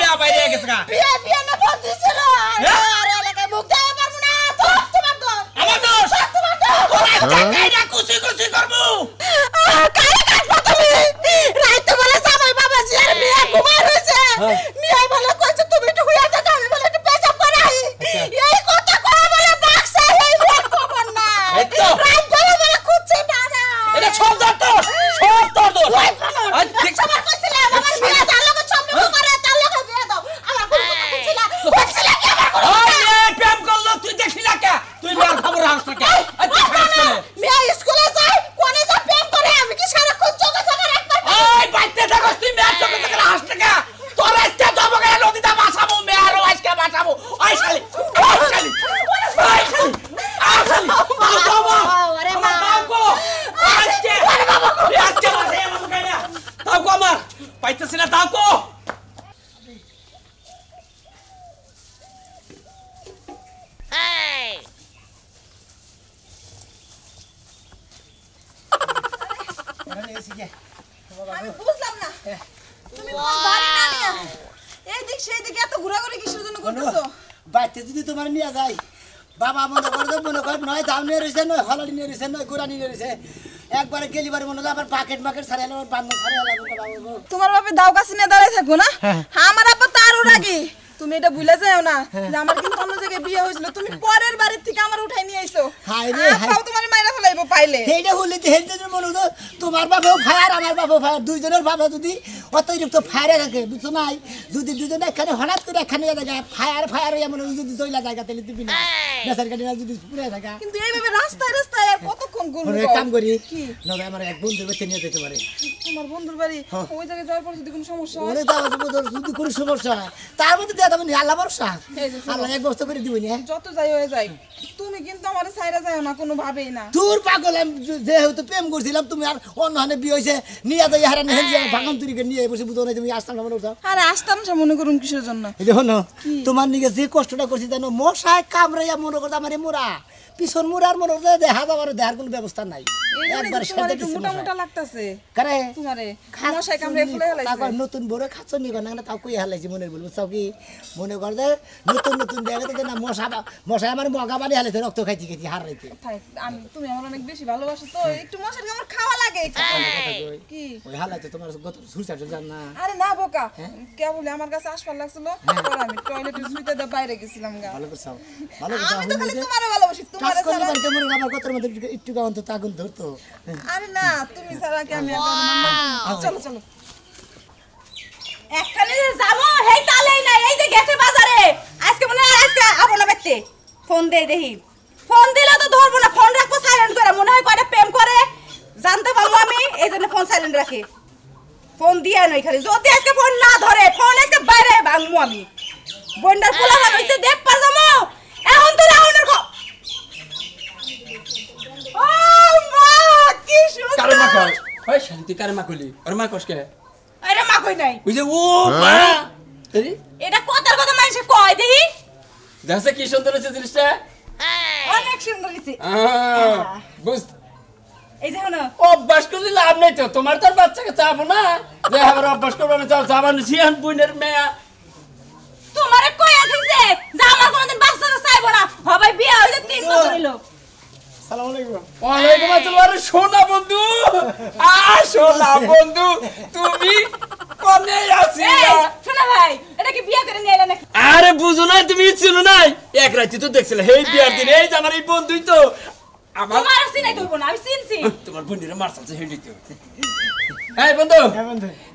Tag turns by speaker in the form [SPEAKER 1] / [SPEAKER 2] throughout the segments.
[SPEAKER 1] বিয়া বাইরে গেছে গা
[SPEAKER 2] বিয়া না বন্ধ ছিল আরে এলাকায় মুখ দেওয়া পারবো না তোমার তো
[SPEAKER 1] আমার দোষ
[SPEAKER 2] তোমার তো
[SPEAKER 1] ওরা কাইরা কুচি করবো
[SPEAKER 2] কারে কাটবো তুমি রাইতে বলে জামাই বাবা জি আর মিয়া ঘুমায় রইছে মিয়া বলে কইছে তুমি একটু হুইয়া দাও আমি বলে একটু পেশাব করাই এই কথা কই বলে বাক্সা এই রোড খবর না রাত বলে খুঁজছে না
[SPEAKER 1] এটা সব তোর দোষ
[SPEAKER 2] আজ ঠিক সময় কইছিল আমার মিয়া যার লগে সম্পর্ক করে তার লগে বিয়ে দাও আমার বলছিল কি আমার
[SPEAKER 1] ওই প্রেম করলো তুই দেখলি না কে তুই মার খবর হাস না কে
[SPEAKER 2] মিয়া স্কুলে যায় কোনে যা প্রেম করে আমি কি সারাক্ষণ চোখে চোখে রাখবার
[SPEAKER 1] ওই বাইতে দেখো তুই মেয়ের চোখে হাস না কে তোর আজকে জমকে নদীতে বাঁচাবো মেয়েরও আজকে বাঁচাবো ওই শালি
[SPEAKER 2] আরে মা
[SPEAKER 1] আজকে বাঁচাই আমার গায়ে তাও কো আমার পাইতেছি না তাও কো
[SPEAKER 2] আমি বুঝলাম না তুমি কোন বাড়ি না নিয়া এই দিক সেই দিকে এত ঘোরাঘুরি কিসের জন্য করতেছো
[SPEAKER 3] বাইতে যদি তোমার নিয়ে যায় বাবা মনে কর নয় দাম নিয়ে রয়েছে নয় হলাড়ি নিয়ে রয়েছে নয় গোড়া নিয়ে রয়েছে একবারে গেলিবার মনে হয় আবার পাকেট ছাড়াই বান্ধব ছাড়াই
[SPEAKER 2] তোমার বাপে দাও কাছে নিয়ে দাঁড়ায় থাকবো না আমার আব্বা তারও রাগি তুমি এটা ভুলে যাও না যে আমার কিন্তু অন্য জায়গায় বিয়ে হয়েছিল তুমি পরের বাড়ির থেকে আমার উঠাই নিয়ে আইছো
[SPEAKER 3] হায় রে
[SPEAKER 2] আব্বাও তোমার মাইরা ফেলাইবো পাইলে
[SPEAKER 3] এইটা হলে তো হেলতে মনে হতো তোমার বাবাও ফায়ার আমার বাবাও ফায়ার দুইজনের বাবা যদি অতিরিক্ত ফায়ারে থাকে বুঝছো নাই যদি দুজনে এখানে হঠাৎ করে এখানে জায়গা ফায়ার এমন যদি জয়লা জায়গা তাহলে তুমি না বেসার গাড়ি যদি পুরে থাকা
[SPEAKER 2] কিন্তু এইভাবে রাস্তায় আর কতক্ষণ ঘুরবো
[SPEAKER 3] এক কাম করি
[SPEAKER 2] কি
[SPEAKER 3] নবে আমার এক বন্ধুর বাড়িতে নিয়ে যেতে পারে
[SPEAKER 2] তোমার বন্ধুর বাড়ি ওই জায়গায় যাওয়ার পর যদি কোনো সমস্যা হয়
[SPEAKER 3] ওরে দাও যদি কোনো সমস্যা হয় তার মধ্যে দেয়া তুমি আল্লাহ ভরসা আল্লাহ এক বস্তা করে দিবি না
[SPEAKER 2] যত যাই হয়ে যায় তুমি কিন্তু আমার সাইরা যায় না কোনো ভাবেই না
[SPEAKER 3] তোর পাগল আমি যেহেতু প্রেম করছিলাম তুমি আর অন্য হানে বিয়ে হয়েছে নিয়ে যাই হারানি হেন বাগান তুরিকে নিয়ে বসে বুঝো না তুমি আসতাম না মনে করছো
[SPEAKER 2] আরে আসতাম না মনে করুন কিসের জন্য
[SPEAKER 3] দেখো না তোমার নিকে যে কষ্টটা করছি জানো মশায় কামড়াইয়া মনে করতো আমার মোরা পিছন মোড়ার মনে করতো দেখা যাবার দেখার কোনো ব্যবস্থা নাই একবার সাথে
[SPEAKER 2] মোটা লাগতাছে
[SPEAKER 3] কারে
[SPEAKER 2] তোমারে মশায় কামড়ে ফুলে হেলাইছে
[SPEAKER 3] তারপর নতুন বড় খাচ্ছ নি না তাও কই হেলাইছি মনে বলবো চাও কি মনে কর যে নতুন জায়গাতে না মশা আমার মগা বাড়ি হেলাইছে রক্ত খাইছি হার রাইতে
[SPEAKER 2] আমি তুমি আমার অনেক বেশি ভালোবাসো তো একটু মশার আমার খাওয়া লাগে কি
[SPEAKER 3] ওই হালাইতে তোমার গত সুরসাট জান না
[SPEAKER 2] আরে না বোকা কে বলে আমার কাছে আসবার লাগছিল পরে আমি টয়লেটে শুইতে দা বাইরে গেছিলাম গা
[SPEAKER 3] ভালো করছাও ভালো করছাও
[SPEAKER 2] আমি তো খালি তোমারে ভালোবাসি তোমারে
[SPEAKER 3] ছাড়া বাড়িতে মনে আমার কথার মধ্যে একটু গাওন তো আগুন ধরতো
[SPEAKER 2] আরে না তুমি ছাড়া কি আমি চলো চলো একখানে যাবো হেই তালেই না এই যে গেছে বাজারে আজকে মনে হয় আজকে আবো না বেতে ফোন দেই দেহি ফোন দিলে তো ধরবো না ফোন রাখবো সাইলেন্ট করে মনে হয় কয়টা প্রেম করে জানতে পারবো আমি এইজন্য ফোন সাইলেন্ট রাখি ফোন দিয়া নই খালি যদি আজকে ফোন না ধরে ফোন আজকে বাইরে ভাঙমু আমি বন্ডার পোলা হইছে দেখ পা যামু এখন তো রাউন্ডের ও মা কি সুন্দর
[SPEAKER 1] কারে মা কস ওই শান্তি কারে মা কইলি আর মা কস কে
[SPEAKER 2] আরে মা কই নাই
[SPEAKER 1] ওই যে ও মা এরি
[SPEAKER 2] এটা কথার কথা মানুষে কয় দেহি
[SPEAKER 1] দেখছ কি সুন্দর হচ্ছে জিনিসটা
[SPEAKER 2] অনেক সুন্দর হইছে
[SPEAKER 1] বুঝ
[SPEAKER 2] এই যে হলো
[SPEAKER 1] অভ্যাস করলে লাভ নাই তো তোমার তোর বাচ্চাকে চাবো না যে আবার অভ্যাস করবো আমি চাও চাবান সিয়ান বুইনের মেয়া
[SPEAKER 2] তোমারে কই আছিস যে আমার কোনদিন বাচ্চা চাইবো না হবে বিয়ে হইছে 3 বছর হলো
[SPEAKER 3] আসসালামু আলাইকুম
[SPEAKER 1] ওয়ালাইকুম আসসালাম সোনা বন্ধু সোনা বন্ধু তুমি কোনে আছিস
[SPEAKER 2] শোনা ভাই এটা কি বিয়ে করে নিয়ে এলে নাকি
[SPEAKER 1] আরে বুঝো না তুমি ছিল নাই এক রাতে তো দেখছিলে হেই বিয়ার দিন এই যে আমার এই বন্ধুই তো আমার
[SPEAKER 2] তোমার চিনাই তুইবো না আমি চিনছি
[SPEAKER 1] তোমার বন্ধুরা মারছাছে হেডি তো এই বন্ধু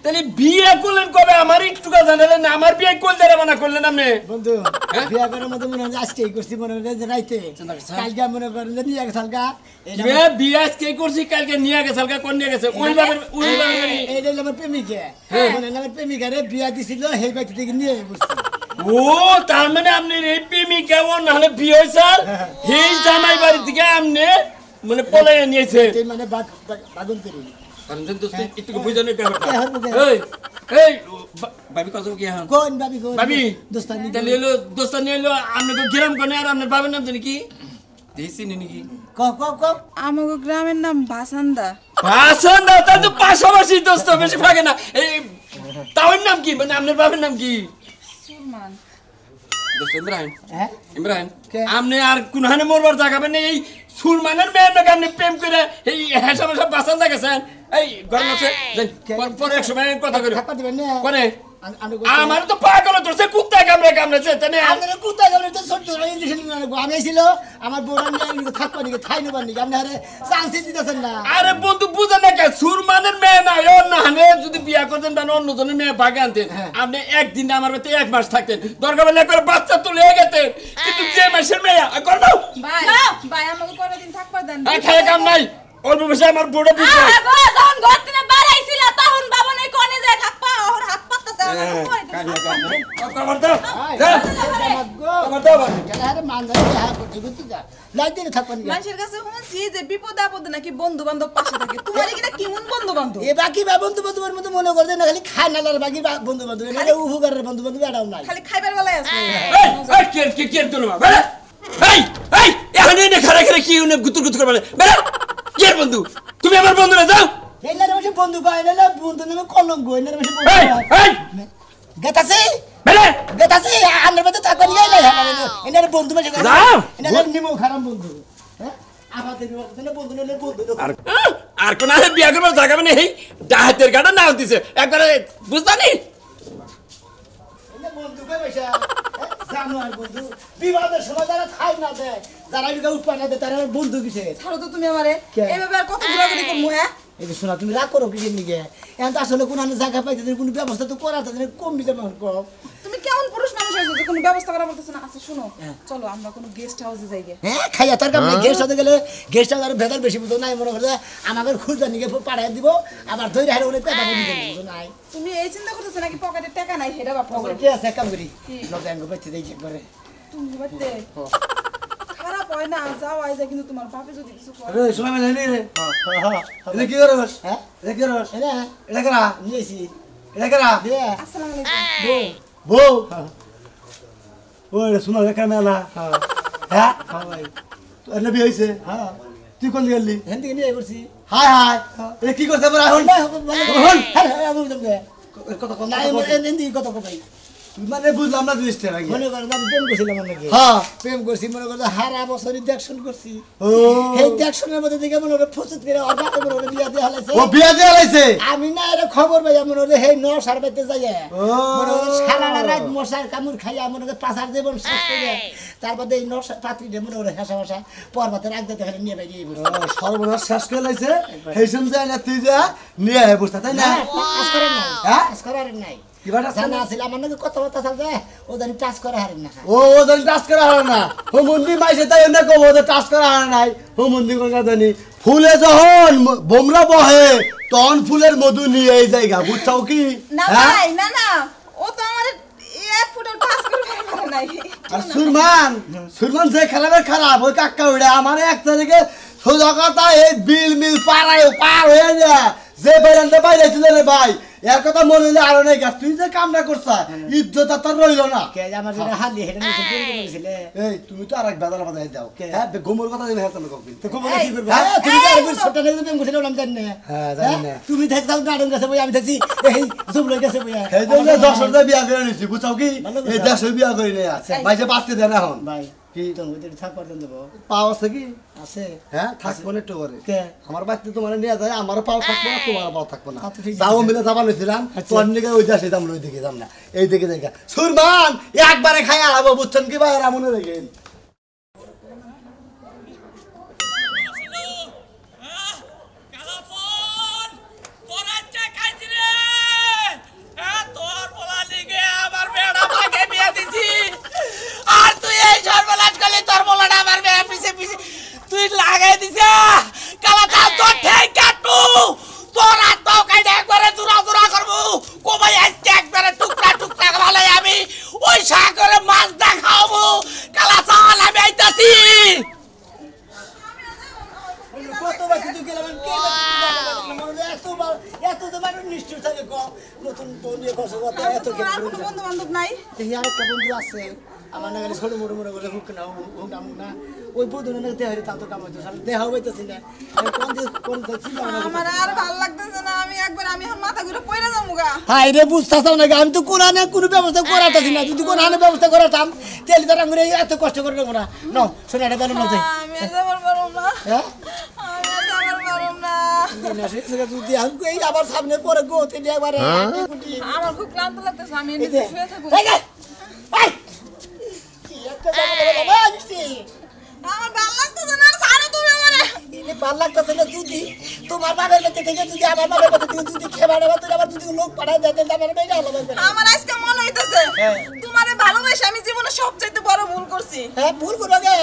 [SPEAKER 1] তাহলে বিয়ে করলেন কবে আমার একটু কথা জানালেন না আমার বিয়ে কোন জায়গা মানা করলেন আপনি
[SPEAKER 3] বন্ধু বিয়ে করার মধ্যে মনে হয় আজকেই করছি মনে হয় যে রাইতে কালকে মনে করেন যে নিয়ে গেছে হালকা
[SPEAKER 1] বিয়ে আজকে করছি কালকে নিয়ে গেছে হালকা কোন নিয়ে গেছে ওই
[SPEAKER 3] এইটা আমার প্রেমিকা মানে আমার প্রেমিকা রে বিয়া দিছিল সেই বাড়ি থেকে নিয়ে বসছি
[SPEAKER 1] ও তার মানে আপনি এই প্রেমিকা ও নাহলে বিয়ে হয়েছে সেই জামাই বাড়ি থেকে আপনি মানে পলাই নিয়েছে
[SPEAKER 3] মানে বাগুন করি
[SPEAKER 1] রঞ্জন দোস্ত একটু বুঝানো ব্যাপারটা এই এই ভাবি কত কি এখন
[SPEAKER 3] কোন ভাবি কোন
[SPEAKER 1] ভাবি
[SPEAKER 3] দোস্তানি
[SPEAKER 1] তাহলে এলো দোস্তানি এলো আপনাকে গ্রাম কোনে আর আপনার বাবার নাম জানি কি দেশি নাকি
[SPEAKER 3] ক
[SPEAKER 2] আমাগো গ্রামের নাম বাসান্দা
[SPEAKER 1] বাসান্দা তাহলে তো পাশাপাশি দোস্ত বেশি ভাগে না এই টাউন নাম কি মানে আপনার বাবার নাম কি
[SPEAKER 2] সুরমান
[SPEAKER 1] দোস্ত ইমরান
[SPEAKER 3] হ্যাঁ
[SPEAKER 1] ইমরান
[SPEAKER 3] কে?
[SPEAKER 1] আপনি আর কোনখানে মরবার জায়গা পাবেন না, এই সুরমানের মেয়ের নাকি আপনি প্রেম করে এই হেসা মেসা বাঁচান দেখেছেন? এই গরম আছে যাই,
[SPEAKER 3] কে?
[SPEAKER 1] পরে এক সময় কথা করি
[SPEAKER 3] থাপ্পা দিবেন না
[SPEAKER 1] কোনে
[SPEAKER 3] আমি
[SPEAKER 1] আমার তো পাগল ধরছে কুত্তা কামড়েছে তাই
[SPEAKER 3] আপনারা কোথায় গেলেন তো ছোট ইঞ্জেকশন নিয়ে আমি ছিল আমার বড় নিয়ে থাকবা নাকি খাই নেবার নাকি আপনি আরে চান্সই দিতেছেন না
[SPEAKER 1] আরে বন্ধু বুঝেন না কে সুরমানের মেয়ে না অন্য হানে যদি বিয়া করতেন তাহলে অন্য জনের মেয়ে ভাগে আনতেন আপনি একদিন আমার বাড়িতে 1 মাস থাকতেন দরকার হলে করে বাচ্চা তুলে গেতেন কিন্তু যে মাসের মেয়ে কর দাও
[SPEAKER 2] ভাই ভাই আমাকে কতদিন থাকবা দেন
[SPEAKER 1] খায় কাম নাই অল্প বেশি আমার বড় বিপদ
[SPEAKER 2] গো যখন ঘর থেকে বাড়াইছিল তখন বাবা নাই কোনে যায় থাকবা ওর হাত পাততেছে
[SPEAKER 1] খবর দাও
[SPEAKER 4] মানুষের কাছে শুনছি যে বিপদ আপদে নাকি বন্ধু বান্ধব পাশে থাকে তোমার কিনা কেমন বন্ধু বান্ধব
[SPEAKER 3] এ বাকি বন্ধু বান্ধবের মতো মনে করছে না খালি খায় নালার বাকি বন্ধু বান্ধব উপকারের বন্ধু বান্ধব এটাও নাই
[SPEAKER 4] খালি খাইবার বেলায় আছে
[SPEAKER 1] কি তোর মা বেড়া এই এই এখানে নে খারে খারে কি উনি গুতুর গুতুর করে বেড়া কি বন্ধু তুমি আমার বন্ধু না যাও
[SPEAKER 3] এই না বসে বন্ধু কয় না বন্ধু নামে কলঙ্ক এই না বসে বন্ধু
[SPEAKER 1] এই এই
[SPEAKER 3] গেতাছে
[SPEAKER 1] বেড়া
[SPEAKER 3] গেতাছে আমার মধ্যে থাকবা নিয়ে নাই এনার বন্ধু মাঝে
[SPEAKER 1] যাও।
[SPEAKER 3] এনার নিমো খারাপ বন্ধু হ্যাঁ আমাদের বন্ধু নলে বন্ধু
[SPEAKER 1] আর কোন আরে বিয়া করবার জায়গা মানে এই ডাহাতের গাড়া নাও দিছে একবারে বুঝতানি
[SPEAKER 3] বন্ধু কই বসা জানো আর বন্ধু বিবাদের সময় যারা খাই না দেয় যারা বিকা উৎপাদন না দেয় তারা আমার বন্ধু কিসে
[SPEAKER 4] ছাড়ো তো তুমি আমারে
[SPEAKER 3] কে?
[SPEAKER 4] এইভাবে আর কত ঘোরাঘুরি করবো হ্যাঁ
[SPEAKER 3] এই যে শোনা তুমি রাগ করো কিসের নিকে এখন তো আসলে কোনো জায়গা পাইতে কোনো ব্যবস্থা তো করা তাদের কম দিতে আমার কম
[SPEAKER 4] তুমি কেমন পুরুষ মানুষ হয়েছো যে কোনো ব্যবস্থা করা বলতেছো না আচ্ছা শোনো চলো আমরা কোনো গেস্ট হাউসে যাই গে
[SPEAKER 3] হ্যাঁ খাইয়া তার কারণে গেস্ট হাউসে গেলে গেস্ট হাউস আর ভেতর বেশি বুঝো নাই মনে করে আমাকে খুঁজতে নিয়ে পাঠাই দিব আবার ধরে হারে অনেক কথা বুঝতে বুঝো নাই
[SPEAKER 4] তুমি এই চিন্তা করতেছো নাকি পকেটে টাকা নাই সেটা বাপ
[SPEAKER 3] খবর কি আছে কাম করি লোক আঙ্গ পাইতে দেখি একবারে
[SPEAKER 4] তুমি বাড়িতে খারাপ হয় না যাও আই যায় কিন্তু তোমার বাপে যদি কিছু করে
[SPEAKER 5] রে শোনা মানে রে
[SPEAKER 3] হ্যাঁ
[SPEAKER 5] এটা কি করস
[SPEAKER 3] হ্যাঁ
[SPEAKER 5] এটা কি করস
[SPEAKER 3] এটা
[SPEAKER 5] এটা করা
[SPEAKER 3] নিয়েছি
[SPEAKER 5] এটা করা
[SPEAKER 3] দিয়ে
[SPEAKER 4] আসসালামু আলাইকুম
[SPEAKER 5] বউ ওই রে শোনা দেখা মেলা হ্যাঁ
[SPEAKER 3] হ্যাঁ ভাই
[SPEAKER 5] তোর নবী হইছে
[SPEAKER 3] হ্যাঁ
[SPEAKER 5] তুই কোন গেলি
[SPEAKER 3] হেন থেকে নিয়ে করছি
[SPEAKER 5] হাই হাই এটা কি করতে পারে এখন কত কত
[SPEAKER 3] নাই এন্দি কত ভাই
[SPEAKER 5] মানে বুঝলাম না জিনিসটা নাকি
[SPEAKER 3] মনে করেন আমি প্রেম করছিলাম নাকি
[SPEAKER 5] হ্যাঁ
[SPEAKER 3] প্রেম করছি মনে করো হারা বছরই দেখশন করছি
[SPEAKER 5] ও
[SPEAKER 3] এই দেখশনের মধ্যে দেখে মনে করে ফসুত করে অর্ডার করে ওরে বিয়া দিয়ে হালাইছে
[SPEAKER 5] ও বিয়া দিয়ে লাইছে
[SPEAKER 3] আমি না এর খবর পাই মনে করে হেই ন সার বাইতে যাই
[SPEAKER 5] ও।
[SPEAKER 3] মনে করে সারা রাত মশার কামড় খাইয়া মনে করে পাশার জীবন শেষ করে তারপর এই ন পাত্রী মনে করে হেসা হেসা পর্বতে রাখ দিতে খালি নিয়ে বাইরে
[SPEAKER 5] সর্বনাশ শেষ করে লাইছে সেই সময় না তুই যা নিয়ে আয় বসতা তাই না
[SPEAKER 3] কাজ করেন নাই
[SPEAKER 5] হ্যাঁ?
[SPEAKER 3] কাজ করার নাই
[SPEAKER 5] কি বাটা
[SPEAKER 3] জানা আছিল আমার নাকি কথাবার্তা চলছে ও জানি টাচ করে হারেন না
[SPEAKER 5] ও ওদের টাচ করা হয় না ও মন্দির মাইছে তাই না কব ওদের টাচ করা হয় নাই ও মন্দির কোন জানি ফুলে যখন বোমরা বহে তখন ফুলের মধু নিয়ে এই জায়গা বুঝছাও কি
[SPEAKER 4] না
[SPEAKER 5] হ্যাঁ?
[SPEAKER 4] ভাই না না ও তো আমার এক ফুট টাচ করে পারে নাই
[SPEAKER 5] আর সুরমান যে খেলাবে খারাপ ওই কাকা উড়ে আমার এক তারিখে সোজা কথা এই বিল মিল পার হয়ে যায় যে বেরানটা বাইরে ছিল রে ভাই এর কথা মনে হলে আরো নেই তুই যে কামটা করছা ইজ্জত আর তোর রইল না
[SPEAKER 3] কে যে আমার যেটা হালি হেডে নিতে প্রেম করেছিলে
[SPEAKER 5] এই তুমি তো আরেক বেদার বাজাই দাও হ্যাঁ গোমর কথা দিলে হেসাল করবি
[SPEAKER 3] তো খবর কি করবে হ্যাঁ তুমি তো একবার ছোট নেই প্রেম করেছিলে আমি জানি না
[SPEAKER 5] হ্যাঁ, জানি না।
[SPEAKER 3] তুমি দেখছ তাও দাঁড়ন গেছে বই আমি দেখছি এই জুবলে গেছে বই
[SPEAKER 5] এই জন্য 10 টাকা বিয়া করে নিছি বুঝছাও কি
[SPEAKER 3] ভালো কথা।
[SPEAKER 5] এই 100 বিয়া করে নেই ভাই যে বাঁচতে দেন এখন
[SPEAKER 3] ভাই
[SPEAKER 5] কি
[SPEAKER 3] তো ওদের থাক পারতেন দেব
[SPEAKER 5] পাও আছে কি
[SPEAKER 3] আছে
[SPEAKER 5] হ্যাঁ থাকবো না একটু করে
[SPEAKER 3] কে?
[SPEAKER 5] আমার বাড়িতে তোমার নিয়ে যায় আমার পাও থাকবো না তোমার পাও থাকবো না
[SPEAKER 3] আচ্ছা, ঠিক
[SPEAKER 5] যাও
[SPEAKER 3] আছে।
[SPEAKER 5] মিলে যাবা নিছিলাম
[SPEAKER 3] আচ্ছা।
[SPEAKER 5] তোর দিকে ওই দেশে যাম ওই দিকে যাম না এই দিকে দেখা সুরমান একবারে খাই আলাবো বুঝছেন কি ভাই মনে রেখেন
[SPEAKER 1] তুই লাগাই দিছে কালা চাল তোর ঠেক কাটু তোর হাত পাও কাইতে একবারে জুরা জুরা করবো কোবাই আজকে একবারে টুকরা টুকরা ভালাই আমি ওই সাগরে মাছ দেখাবো কালা চাল আমি আইতাছি
[SPEAKER 3] কত বাকি তুই গেলাম কে এত তো মানুষ নিশ্চয় থাকে নতুন বউ নিয়ে বসে এত
[SPEAKER 4] আর কোনো বন্ধু বান্ধব নাই
[SPEAKER 3] দেখি আর একটা বন্ধু আছে আমার না ছোট মোটো মোটো করে হুক না হুক না ওই বদুন না দেহ তা তো কাম হইতো দেহ হইতেছি না কোন
[SPEAKER 4] আমার আর ভালো লাগতেছে না আমি আমার মাথা ঘুরে পড়ে যামুগা
[SPEAKER 3] হাই রে বুঝতাছাও না আমি তো কোনানে কোনো ব্যবস্থা করাতাছি না যদি কোনানে ব্যবস্থা করাতাম তেল তো রাঙ্গুরে এত কষ্ট করে নেব না নাও শোনা এটা বেলুন নাও
[SPEAKER 4] আমি আর যাবার পারব না
[SPEAKER 3] হ্যাঁ
[SPEAKER 4] আমি আর যাবার পারব না
[SPEAKER 3] না সেটা যদি আমি এই আবার সামনে পরে গোতে দিয়ে একবারে
[SPEAKER 4] আমার খুব ক্লান্ত লাগতেছে আমি এদিকে শুয়ে থাকব
[SPEAKER 3] এই কি একটা জায়গা বাবা
[SPEAKER 4] আমার ভালো লাগতেছে না ছাড়ো তুমি আমারে
[SPEAKER 3] এটা ভালো লাগতেছে না যদি তোমার বাবার কাছে থেকে যদি আমার বাবার কাছে থেকে যদি খেবা নেবা তুই আবার যদি লোক পাঠায় দেন তাহলে বেটা হলো
[SPEAKER 4] আমার আজকে মনে হইতেছে তোমারে ভালোবাসি আমি জীবনে সবচেয়ে বড় ভুল করছি
[SPEAKER 3] হ্যাঁ ভুল করবা গে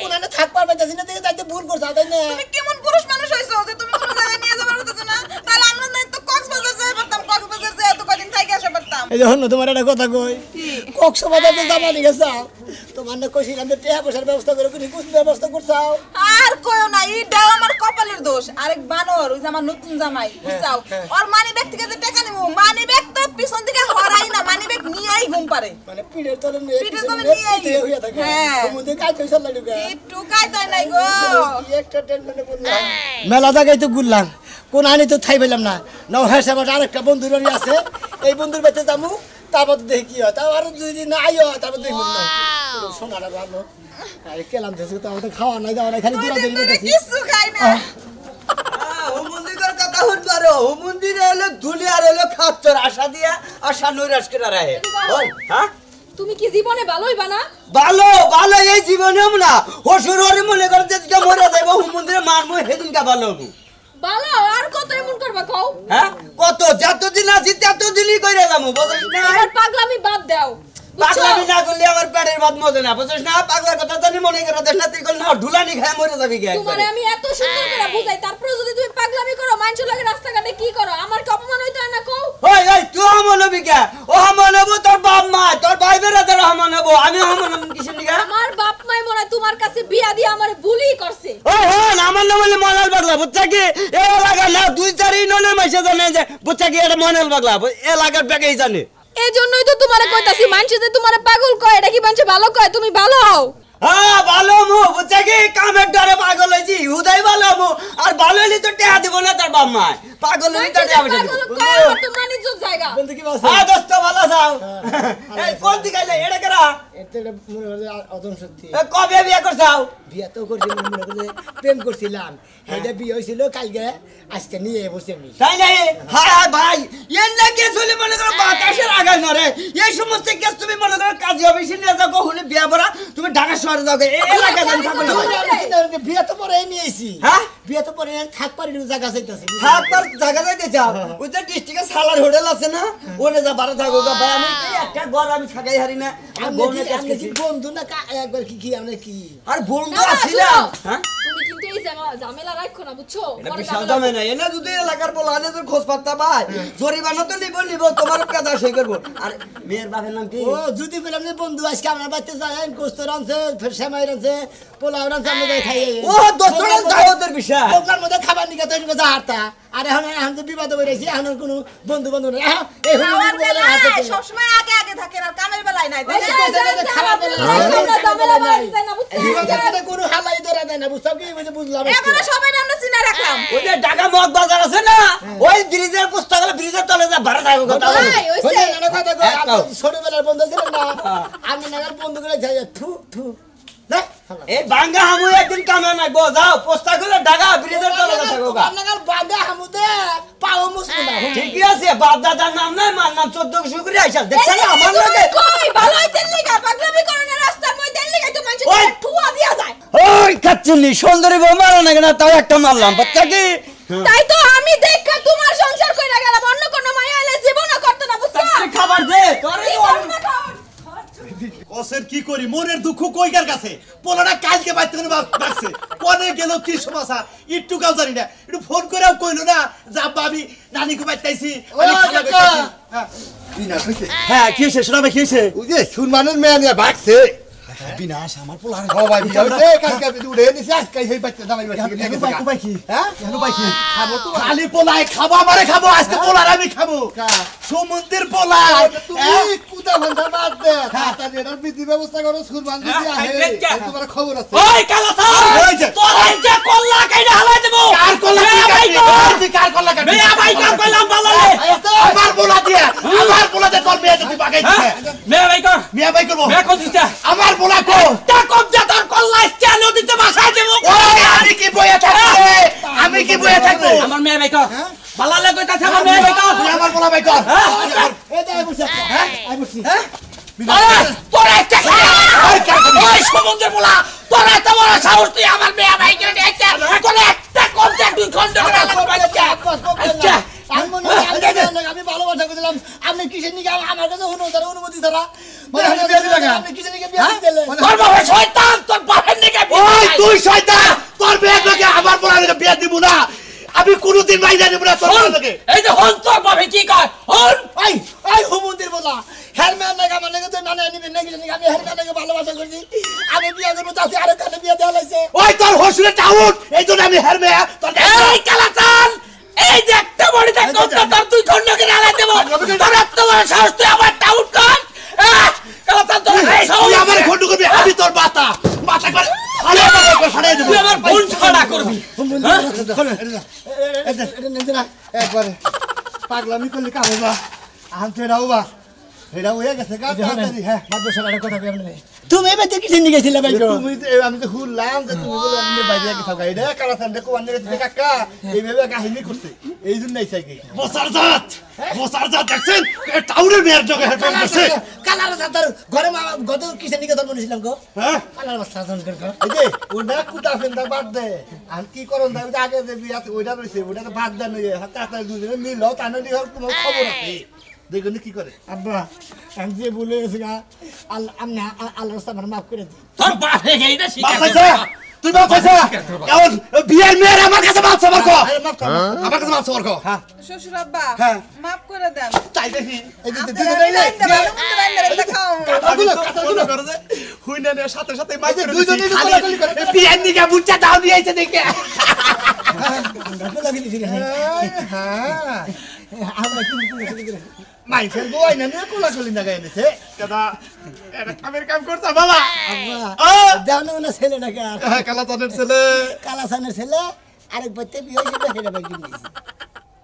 [SPEAKER 3] কোনানে থাক পারবে যাচ্ছি না থেকে যাইতে ভুল করছ তাই না
[SPEAKER 4] তুমি কেমন পুরুষ মানুষ হইছো যে তুমি কোনো জায়গায় নিয়ে যাবার কথা না তাহলে আমরা তো কক্সবাজার যাই পারতাম কক্সবাজার যাই এত কদিন থেকে আসা পারতাম
[SPEAKER 3] এই যখন তোমার একটা কথা কই কক্সবাজার তো যাবা নিয়ে গেছাও তোমার না কইছি আমি টাকা পয়সার ব্যবস্থা করে কোন কোন ব্যবস্থা করছাও
[SPEAKER 4] আর কইও না এইটাও আমার কপালের দোষ আরেক বানর ওই যে আমার নতুন জামাই বুঝছাও ওর মানি ব্যাগ থেকে যে টাকা নিমু মানি ব্যাগ তো পিছন থেকে হরাই না মানি ব্যাগ নিয়েই ঘুম পারে
[SPEAKER 3] মানে পিঠের তলে
[SPEAKER 4] নিয়ে
[SPEAKER 3] হইয়া থাকে
[SPEAKER 4] হ্যাঁ
[SPEAKER 3] মুদে কাজ কইছ লাগবে
[SPEAKER 4] একটু কাইতাই নাই গো
[SPEAKER 3] একটা টেনশনে পড়লাম মেলা জায়গায় তো ঘুরলাম কোন আনি তো থাই পেলাম না নাও হ্যাঁ আমার আরেকটা বন্ধুর বাড়ি আছে এই বন্ধুর বাড়িতে যাবো তারপর দেখি কি হয় তারপর যদি না আইও তারপর দেখুন না সোনাটা ভালো আরে কেলাম দেশে তো আমাদের খাওয়া নাই দাওয়া নাই খালি দৌড়াদৌড়ি করতেছি
[SPEAKER 4] কিছু খাই না
[SPEAKER 1] হুমুন্দির কথা হুন পারো হুমুন্দিরে হলো ধুলি আর হলো খাচ্চর আশা দিয়া আশা নৈরাশ করে রাহে হ্যাঁ
[SPEAKER 2] তুমি কি জীবনে ভালোই বানা
[SPEAKER 1] ভালো ভালো এই জীবনেও না হসুর হরে মনে করে যে মরে যাইব হুমুন্দিরে মারমু সেদিনকা ভালো হবো
[SPEAKER 2] ভালো আর কত এমন করবা কও
[SPEAKER 1] হ্যাঁ কত যতদিন আছি ততদিনই কইরা যাবো বুঝছিস না
[SPEAKER 2] এবার পাগলামি বাদ দাও
[SPEAKER 1] পাগলামি না করলে আমার পেটের ভাত মজে না বুঝছিস না পাগলার কথা জানি মনে করে দেশ না তুই করলে না ঢুলানি খায় মরে যাবি গে
[SPEAKER 2] তোমারে আমি এত সুন্দর করে বুঝাই তারপর যদি তুমি পাগলামি করো মানুষ লাগে রাস্তাঘাটে কি করো আমার কি অপমান হইতো না কও
[SPEAKER 1] ওই ওই তুই আমল হবি কে ও আমল হবো তোর বাপ মা তোর ভাই বেরাদের রহমান হবো আমি আমল হবো কিসের লিগা
[SPEAKER 2] আমার বাপ মাই মনে হয় তোমার কাছে বিয়া দিয়ে আমারে বুলি করছে
[SPEAKER 1] ওই হন আমার নাম হলো মনাল পাগলা বুঝছা কি এ এলাকা না দুই চার ইউনিয়নের মাইসে জানে যে বুঝছা কি এটা মনাল পাগলা এলাকার বেগেই জানে
[SPEAKER 2] এই জন্যই তো তোমারে কইতাছি মানুষ যে তোমারে পাগল কয় এটা কি মানুষ ভালো কয় তুমি ভালো হও
[SPEAKER 1] হ্যাঁ ভালো মু বুঝছা কি কামের ডরে পাগল হইছি হুদাই ভালো মু আর ভালো হইলে তো টেহা দিব না তার বাপ মা পাগল হইলে তো টেহা দিব
[SPEAKER 2] পাগল কয় আমার তো মানিজ্য জায়গা
[SPEAKER 3] বন্ধু কি বাস
[SPEAKER 1] হ্যাঁ দোস্ত ভালো আছো এই কোন দিকে আইলে এটা কেরা
[SPEAKER 3] এটা মনে হয় অদম সত্যি
[SPEAKER 1] কবে বিয়ে করছাও
[SPEAKER 3] বিয়া তো করছিলাম মনে করে প্রেম করছিলাম এটা বিয়ে হয়েছিল কালকে আজকে নিয়ে বসে আমি
[SPEAKER 1] তাই নাই হায় হায় ভাই এর না কেস হলে মনে করো বাতাসের আগায় নরে এই সমস্ত কেস তুমি মনে করো কাজী অফিসে নিয়ে যাও কখনো বিয়া পড়া তুমি ঢাকা শহরে যাও এই এলাকায় যান থাকো না ভাই
[SPEAKER 3] বিয়া তো পরে নিয়েছি
[SPEAKER 1] হ্যাঁ
[SPEAKER 3] বিয়া তো পরে থাক পারি জায়গা চাইতেছি
[SPEAKER 1] থাক তার জায়গা যাইতে চাও ওই যে ডিস্ট্রিক্টে সালার হোটেল আছে না ওনে যা বাড়া থাকো গা ভাই আমি একটা ঘর আমি থাকাই হারি না আমি বউনে কাজ করছি
[SPEAKER 3] বন্ধু না একবার কি আমরা কি
[SPEAKER 1] আর বন্ধু আছিলাম হ্যাঁ
[SPEAKER 2] তুমি কিন্তু এই ঝামেলা রাখো না বুঝছো
[SPEAKER 1] এটা বিশাল দামে না এনা যদি এলাকার বলা আনে তোর খোঁজ পাত্তা ভাই জরিমানা তো নিব তোমার কাজ সেই করবো আর মেয়ের বাপের নাম কি
[SPEAKER 3] ও যদি বললাম যে বন্ধু আজকে আমরা বাড়িতে যাই গোস্ত রানছে ফের সেমাই রানছে পোলাও রানছে আমরা যাই খাই
[SPEAKER 1] ও দোস্তরা দাওয়াতের বিষয়
[SPEAKER 3] দোকান মধ্যে খাবার নিকে তৈরি করে হারতা আর এখন তো বিবাদ হয়ে গেছি এখন কোনো বন্ধু বান্ধব নেই এই
[SPEAKER 4] খাওয়ার বেলায় সবসময় আগে আগে থাকেন আর কামের বেলায় নাই তাই না
[SPEAKER 3] খাবার
[SPEAKER 2] ঝামেলা বাড়াইতে না বুঝছো
[SPEAKER 3] বেলা কোনো হালাই ধরা দেয় না বুঝছো কি বুঝলাম
[SPEAKER 4] এবারে সবাই আমরা চিনা রাখলাম
[SPEAKER 1] ওই যে ঢাকা মদ বাজার আছে না ওই ব্রিজের পুস্তকালে ব্রিজের তলে যা ভাড়া থাকো কথা
[SPEAKER 2] ভাই ওইছে
[SPEAKER 3] ছোটবেলার বন্ধু ছিল না আমি নাগাল বন্ধু করে যাই থু থু
[SPEAKER 1] এই বাঙ্গা হামু একদিন কামে না গো যাও পুস্তকালে ঢাকা ব্রিজের তলে থাকো গা
[SPEAKER 3] নাগাল বাঙ্গা হামুতে পাও মুসকুন না
[SPEAKER 1] ঠিকই আছে বাপ দাদার নাম নাই মার নাম 14 শুকরি আইসা দেখছেন আমার লাগে
[SPEAKER 2] কই ভালো হইতেন লিগা পাগলামি করো না রাস্তার মধ্যে লিগা তো মানুষ
[SPEAKER 1] ওই!
[SPEAKER 2] ঠুয়া দিয়া যায়
[SPEAKER 1] ওই কাচ্চুনি সুন্দরী বউ মারা না কেন তাও একটা মারলাম বাচ্চা কি
[SPEAKER 2] তাই তো আমি দেখা তোমার সংসার কইরা গেলাম অন্য কোন মাইয়া হলে জীবনও করতে না বুঝছো
[SPEAKER 1] খাবার দে তোরে
[SPEAKER 2] কি করব না খাওয়ার?
[SPEAKER 6] কসের কি করি মনের দুঃখ কইকার কাছে পোলাটা কালকে বাইতে করে বাকছে কোনে গেল কি সমস্যা একটু কাউ জানি না একটু ফোন করেও কইলো না যা আমি নানিকে বাইতাইছি আমি খালা বাইতাইছি
[SPEAKER 5] তুই না কইছে
[SPEAKER 6] হ্যাঁ কি হইছে শোনা ভাই কি হইছে
[SPEAKER 5] ওই যে সুরমানের মেয়ে নিয়ে ভাগছে
[SPEAKER 6] বিনাশ আমার পোলা
[SPEAKER 5] ও ভাই বিয়া হইছে কালকে আমি উড়ে নিছি আজকে সেই বাচ্চা দামাই বাচ্চা নিয়ে গেছে
[SPEAKER 6] উপায় কি
[SPEAKER 5] হ্যাঁ
[SPEAKER 6] উপায় কি
[SPEAKER 5] খাবো তো
[SPEAKER 6] খালি পোলাই খাবো আমারে খাবো আজকে পোলার আমি খাবো সমুদ্রের পোলা
[SPEAKER 5] তুমি কুদা ভান্ডা বাদ দে তাড়াতাড়ি এটার বিধি ব্যবস্থা করো সুরমান যদি আহে তোমার খবর আছে
[SPEAKER 1] ওই কালাচান
[SPEAKER 6] ওই যে।
[SPEAKER 1] তোর এই যে কল্লা কাইডা হালাই দেব
[SPEAKER 6] কার কল্লা
[SPEAKER 1] মেয়া ভাই
[SPEAKER 6] কাটবি?
[SPEAKER 1] কর।
[SPEAKER 6] তুই কার কল্লা কাটবি?
[SPEAKER 1] মেয়া ভাই কার কইলাম বালালে
[SPEAKER 6] আমার পোলা দিয়ে আমার পোলা দিয়ে তোর মেয়ে যদি বাগাই দিছে
[SPEAKER 1] মেয়া ভাই কর
[SPEAKER 6] মিয়া ভাই করবো
[SPEAKER 1] মেয়া কর দিছে
[SPEAKER 6] আমার পোলা কো
[SPEAKER 1] তা কবজা তোর কল্লা স্টে নদীতে বাসায় দেব
[SPEAKER 6] ওই আমি কি বইয়া থাকবো আমি কি বইয়া থাকবো
[SPEAKER 1] আমার মেয়া ভাই কর বালালে কইতাছে আমার মেয়া ভাই কর
[SPEAKER 6] তুই আমার পোলা ভাই কর
[SPEAKER 3] এই যে আই বসে আই বসি
[SPEAKER 1] তোর একটা ওই সমুদ্রের পোলা তোর এত বড় সাহস তুই আমার মেয়া ভাই করে দিয়েছে তোর একটা কবজা দুই খন্ড করে আলাদা বাচ্চা আচ্ছা
[SPEAKER 3] আমি মনে হয় আমি ভালোবাসা করেছিলাম আপনি কিসের নিকে আমার কাছে অনুমতি ছাড়া আপনি কিসের নিকে বিয়ে দিলেন
[SPEAKER 1] তোর বাবা শয়তান তোর বাবার নিকে
[SPEAKER 6] ওই তুই শয়তান তোর মেয়ের লোকে আমার পোলা বিয়ে দিব না আমি কোনোদিন বাইরে দেব না তোর লোকে
[SPEAKER 1] এই যে হন তোর বাবা কি কয় হন
[SPEAKER 3] আই আই হুমুন্দির বলা হেরম্যান নাকি আমার নাকি তুই মানে নিবি নাকি জানি আমি হেরম্যান নাকি ভালোবাসা করছি আমি বিয়ে করবো তাতে আরো কানে বিয়ে দেওয়া লাগছে
[SPEAKER 6] ওই তোর হসুরে টাউন এই জন্য আমি হেরমে তোর
[SPEAKER 1] এই কালাচান এই যে একটা বড়ি দেখ তোর দুই খন্ড করে আলাই দেব তোর এত বড় সাহস তুই আমার টাউট কর কালাচান তোর এই সাহস
[SPEAKER 6] তুই আমার খন্ড করবি আমি তোর মাথা মাথা করে ফাড়াই দেব
[SPEAKER 1] তুই আমার বোন ছাড়া করবি
[SPEAKER 5] একবারে পাগলামি করলে কাম হইবা আন তো এটাও বা এটা হয়ে গেছে গা তাড়াতাড়ি হ্যাঁ
[SPEAKER 3] মাদ্রাসার কথা কেমন তুমি এবার কিসের নিকে ছিলে ভাই
[SPEAKER 5] তুমি আমি তো শুনলাম যে তুমি বলে আমি বাইরে গিয়ে থাকা এটা কালাসান দেখো আন্নে গেছে কাকা এইভাবে কাহিনী করছে এই জন্যই চাই কি
[SPEAKER 6] বসার জাত দেখছেন টাউনের মেয়ের জগে হেডফোন করছে
[SPEAKER 3] কালার সাদার ঘরে মা গত কিসের নিকে ধর্ম নিছিলাম গো
[SPEAKER 6] হ্যাঁ
[SPEAKER 3] কালার সাজন করে
[SPEAKER 5] এই যে ওটা কুটা ফেলটা বাদ দে আর কি করন দাবি আগে যে বিয়া ওইটা রইছে ওটা তো বাদ দেন তাড়াতাড়ি দুজনে মিল তার নদী তোমার খবর আছে দেখুন কি করে
[SPEAKER 3] আব্বা আমি যে বলে গেছি আল্লাহ আপনি আল্লাহ রাস্তা আমার মাফ করে দিন
[SPEAKER 1] তোর বাপ হে গেইনা
[SPEAKER 6] বাপ
[SPEAKER 1] শিখা
[SPEAKER 6] পাইছে তুই বাপ পাইছে কেমন বিয়ের মেয়ের আমার কাছে মাপ সবার কো আমার কাছে মাপ সবার কো
[SPEAKER 4] শ্বশুর আব্বা
[SPEAKER 6] হ্যাঁ।
[SPEAKER 4] মাফ করে দেন
[SPEAKER 6] তাই দেখি
[SPEAKER 5] এই যে
[SPEAKER 4] আপনারা
[SPEAKER 5] দুজনে
[SPEAKER 4] রাইন্দা ভালো মন্দ রাইন্দা রাইন্দা খাও
[SPEAKER 6] কথাগুলো করে যে হুইনানের সাথে সাথে মাইক করে
[SPEAKER 5] দুইজনেই
[SPEAKER 6] দিছি।
[SPEAKER 5] তো কোলাকুলি করে।
[SPEAKER 6] খালি বিয়ের নিকে বুচ্চা দাও দিয়েছে দেখে
[SPEAKER 5] হ্যাঁ
[SPEAKER 3] আমরা কি
[SPEAKER 5] মাইসের গোয়াই না নিয়ে কোলাকুলি না গায়ে নিছে
[SPEAKER 6] দাদা এটা কামের কাম করতা বাবা
[SPEAKER 3] জানো না ছেলে নাকি
[SPEAKER 6] কালাতানের ছেলে
[SPEAKER 3] কালাসানের ছেলে আরেক বাচ্চা বিয়ে হয়েছিল সেটা বাইক নিয়েছে